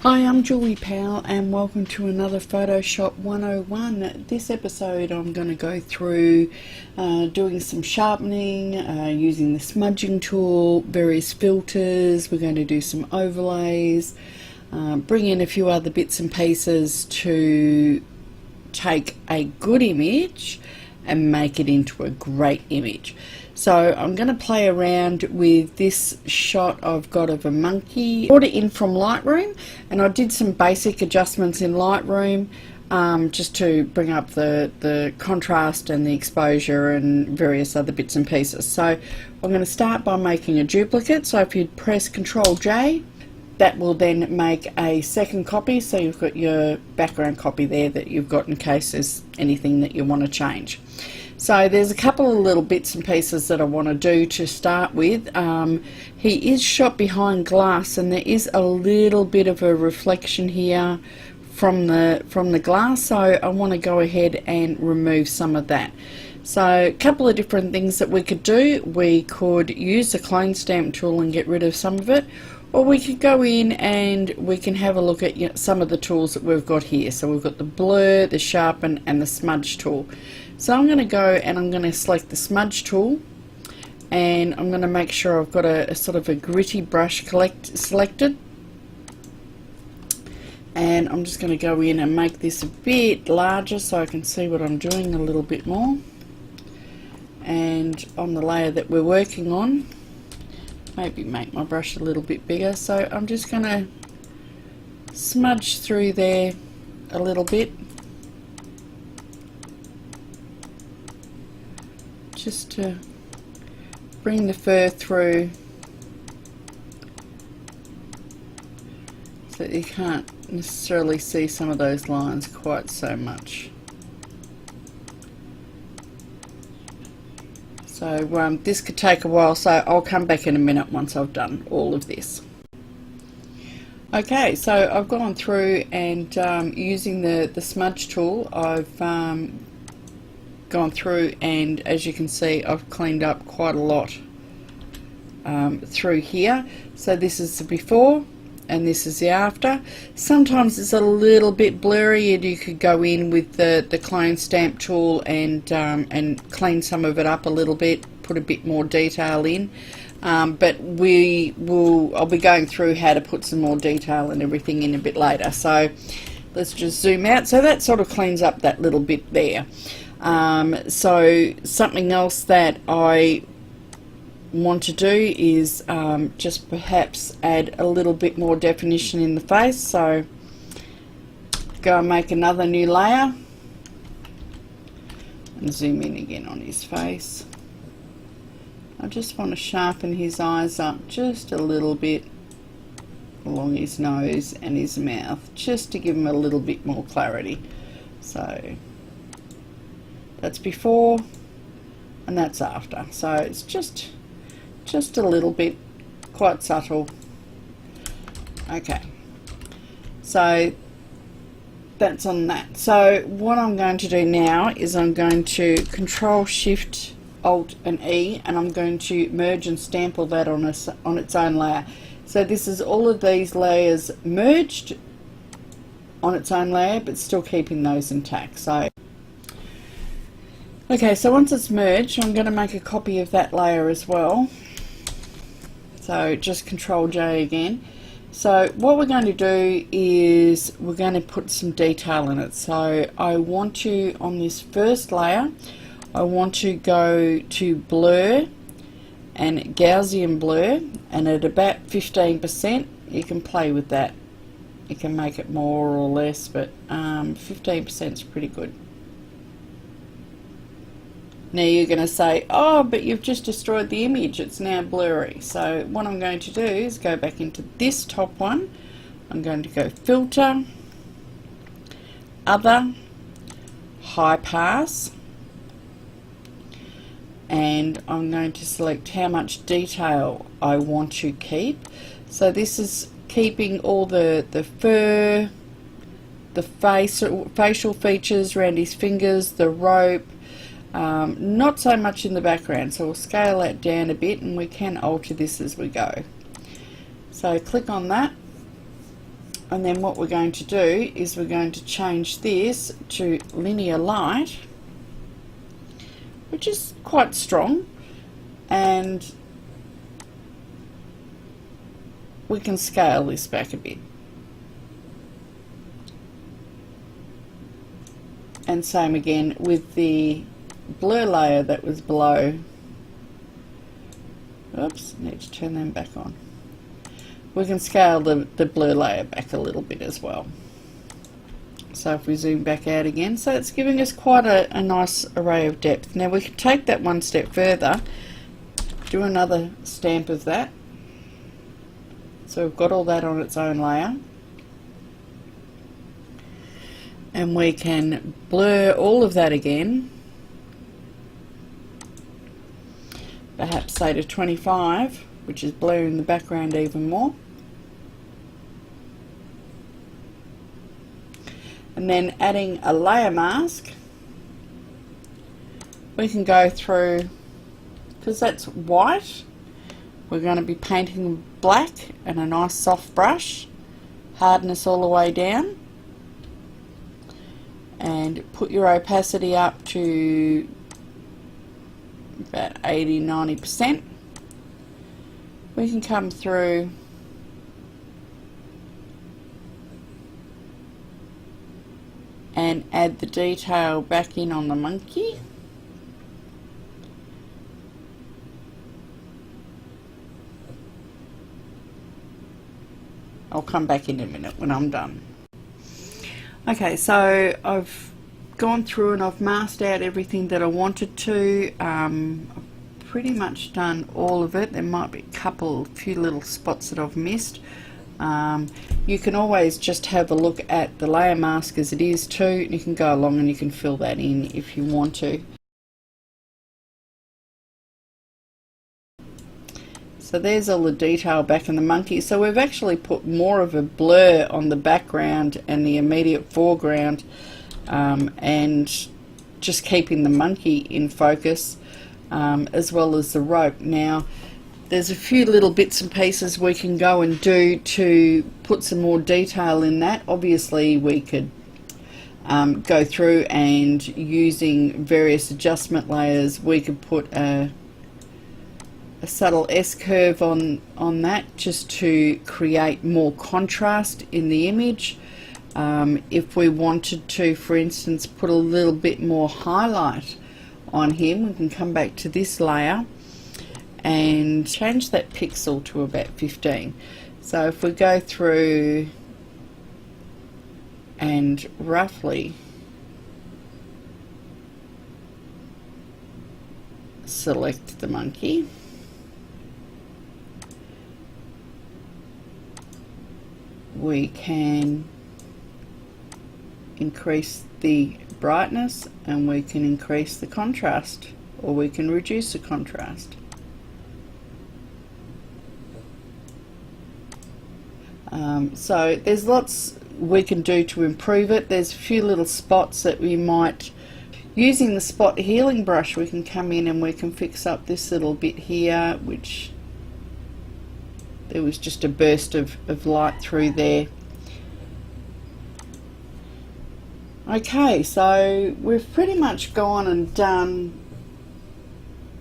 Hi, I'm Julie Powell and welcome to another Photoshop 101. This episode I'm going to go through doing some sharpening, using the smudging tool, various filters. We're going to do some overlays, bring in a few other bits and pieces to take a good image and make it into a great image. So I'm going to play around with this shot I've got of a monkey. I brought it in from Lightroom and I did some basic adjustments in Lightroom just to bring up the contrast and the exposure and various other bits and pieces. So I'm going to start by making a duplicate. So if you press Ctrl J, that will then make a second copy, so you've got your background copy there that you've got in case there's anything that you want to change. So there's a couple of little bits and pieces that I want to do to start with. He is shot behind glass and there is a little bit of a reflection here from the glass, so I want to go ahead and remove some of that. So a couple of different things that we could do. We could use the clone stamp tool and get rid of some of it, or we could go in and we can have a look at some of the tools that we've got here. So we've got the blur, the sharpen and the smudge tool. So I'm going to go and I'm going to select the smudge tool and I'm going to make sure I've got a sort of a gritty brush selected, and I'm just going to go in and make this a bit larger so I can see what I'm doing a little bit more. And on the layer that we're working on, maybe make my brush a little bit bigger. So I'm just going to smudge through there a little bit, just to bring the fur through so that you can't necessarily see some of those lines quite so much. So this could take a while, so I'll come back in a minute once I've done all of this. Okay, so I've gone through and using the smudge tool, I've gone through and as you can see I've cleaned up quite a lot through here. So this is the before and this is the after. Sometimes it's a little bit blurry and you could go in with the clone stamp tool and clean some of it up a little bit, put a bit more detail in, but I'll be going through how to put some more detail and everything in a bit later. So let's just zoom out. So that sort of cleans up that little bit there. So something else that I want to do is just perhaps add a little bit more definition in the face. So go and make another new layer and zoom in again on his face. I just want to sharpen his eyes up just a little bit along his nose and his mouth, just to give him a little bit more clarity. So that's before and that's after. So it's just a little bit, quite subtle. Okay, so that's on that. So what I'm going to do now is I'm going to Control Shift Alt and E and I'm going to merge and stamp all that on its own layer. So this is all of these layers merged on its own layer but still keeping those intact. So okay, so once it's merged I'm going to make a copy of that layer as well. So just Control J again. So what we're going to do is we're going to put some detail in it. So I want to, on this first layer, I want to go to blur and Gaussian blur, and at about 15% you can play with that. You can make it more or less, but 15% is pretty good. Now you're going to say, oh, but you've just destroyed the image, it's now blurry. So what I'm going to do is go back into this top one. I'm going to go Filter, Other, High Pass, and I'm going to select how much detail I want to keep. So this is keeping all the fur, the facial features around his fingers, the rope, not so much in the background. So we'll scale that down a bit and we can alter this as we go. So click on that And then what we're going to do is we're going to change this to linear light, which is quite strong, and we can scale this back a bit. And same again with the blur layer that was below. Oops, need to turn them back on. We can scale the blur layer back a little bit as well. So if we zoom back out again, so it's giving us quite a nice array of depth. Now we can take that one step further, do another stamp of that. So we've got all that on its own layer. And we can blur all of that again. Perhaps say to 25, which is blurring the background even more. And then adding a layer mask, we can go through, because that's white, we're going to be painting black and a nice soft brush, hardness all the way down, and put your opacity up to about 80–90%. We can come through and add the detail back in on the monkey. I'll come back in a minute when I'm done. Okay, so I've gone through and I've masked out everything that I wanted to. I've pretty much done all of it. There might be a few little spots that I've missed. You can always just have a look at the layer mask as it is too. You can go along and you can fill that in if you want to. So there's all the detail back in the monkey. So we've actually put more of a blur on the background and the immediate foreground, and just keeping the monkey in focus, as well as the rope. Now there's a few little bits and pieces we can go and do to put some more detail in that. Obviously we could go through and using various adjustment layers we could put a subtle S-curve on that just to create more contrast in the image. If we wanted to, for instance, put a little bit more highlight on him, we can come back to this layer and change that pixel to about 15. So if we go through and roughly select the monkey, we can increase the brightness and we can increase the contrast, or we can reduce the contrast. So there's lots we can do to improve it. There's a few little spots that we might, using the spot healing brush, we can come in and we can fix up this little bit here, which there was just a burst of light through there. Okay, so we've pretty much gone and done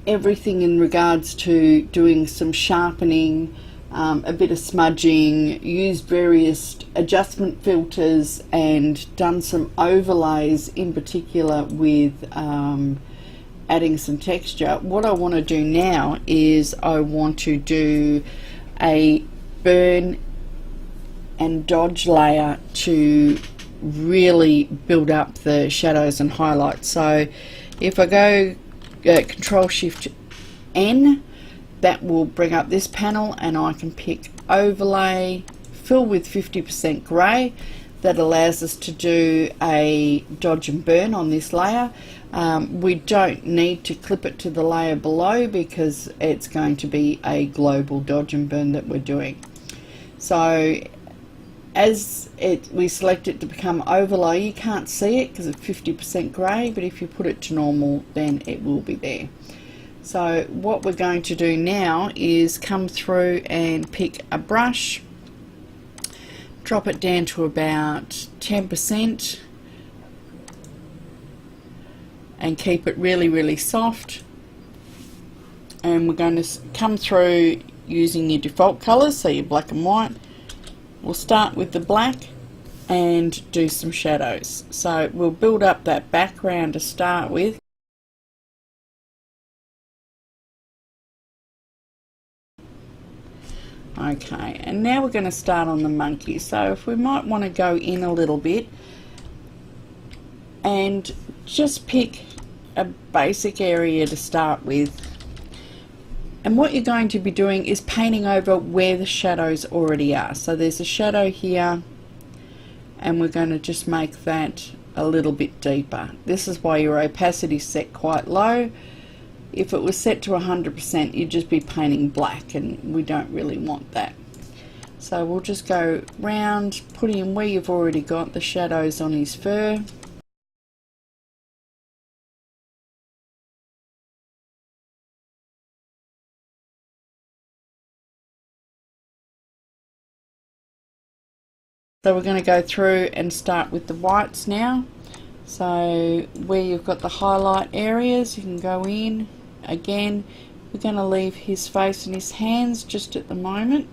everything in regards to doing some sharpening, a bit of smudging, used various adjustment filters, and done some overlays in particular with adding some texture. What I want to do now is I want to do a burn and dodge layer to really build up the shadows and highlights. So if I go Control Shift N, that will bring up this panel and I can pick overlay, fill with 50% grey. That allows us to do a dodge and burn on this layer. We don't need to clip it to the layer below because it's going to be a global dodge and burn that we're doing. So as we select it to become overlay, you can't see it because it's 50% grey, but if you put it to normal then it will be there. So what we're going to do now is come through and pick a brush, drop it down to about 10% and keep it really soft. And we're going to come through using your default colours, so your black and white. We'll start with the black and do some shadows. So we'll build up that background to start with. Okay, and now we're going to start on the monkey. So if we might want to go in a little bit and just pick a basic area to start with. And what you're going to be doing is painting over where the shadows already are. So there's a shadow here, and we're going to just make that a little bit deeper. This is why your opacity is set quite low. If it was set to 100%, you'd just be painting black, and we don't really want that. So we'll just go round, putting in where you've already got the shadows on his fur. So we're going to go through and start with the whites now. So where you've got the highlight areas, you can go in. Again, we're going to leave his face and his hands just at the moment.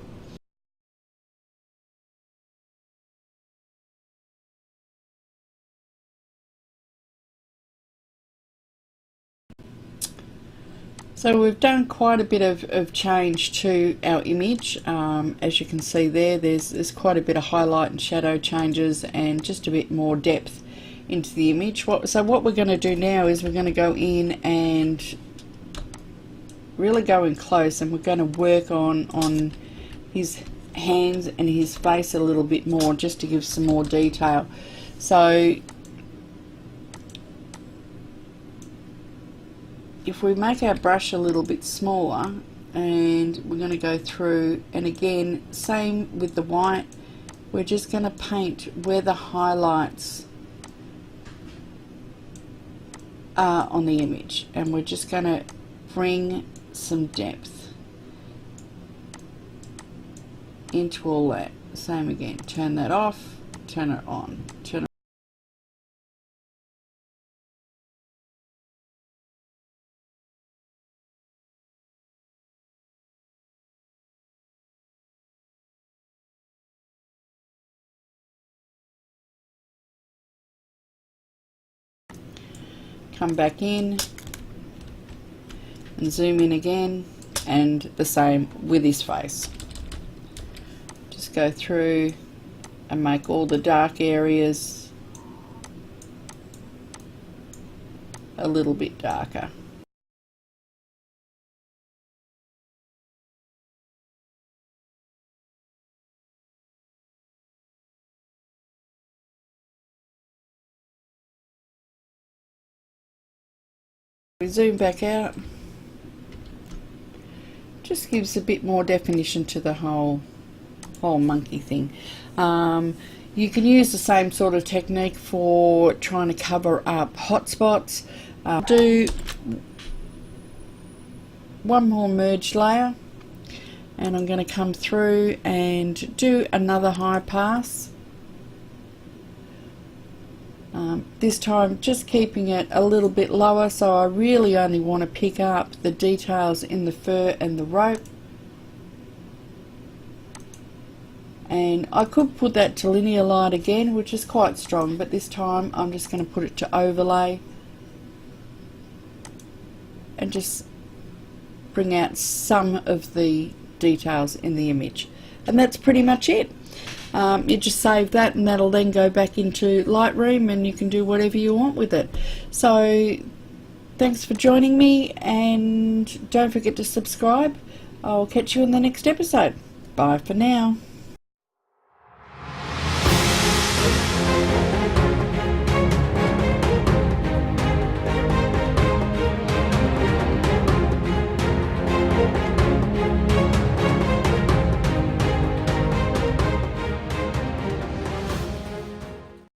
So we've done quite a bit of change to our image. As you can see there's quite a bit of highlight and shadow changes and just a bit more depth into the image. So what we're going to do now is we're going to go in and really go in close, and we're going to work on his hands and his face a little bit more, just to give some more detail. So if we make our brush a little bit smaller, and we're going to go through, and again same with the white, we're just going to paint where the highlights are on the image, and we're just going to bring some depth into all that. Same again, turn that off, turn it on, turn it. Come back in and zoom in again, and the same with his face. Just go through and make all the dark areas a little bit darker. We zoom back out, just gives a bit more definition to the whole monkey thing. You can use the same sort of technique for trying to cover up hot spots. Do one more merged layer, and I'm going to come through and do another high pass. This time just keeping it a little bit lower, so I really only want to pick up the details in the fur and the rope. And I could put that to linear light again, which is quite strong, but this time I'm just going to put it to overlay and just bring out some of the details in the image. And that's pretty much it. You just save that, and that'll then go back into Lightroom, and you can do whatever you want with it. So thanks for joining me, and don't forget to subscribe. I'll catch you in the next episode. Bye for now.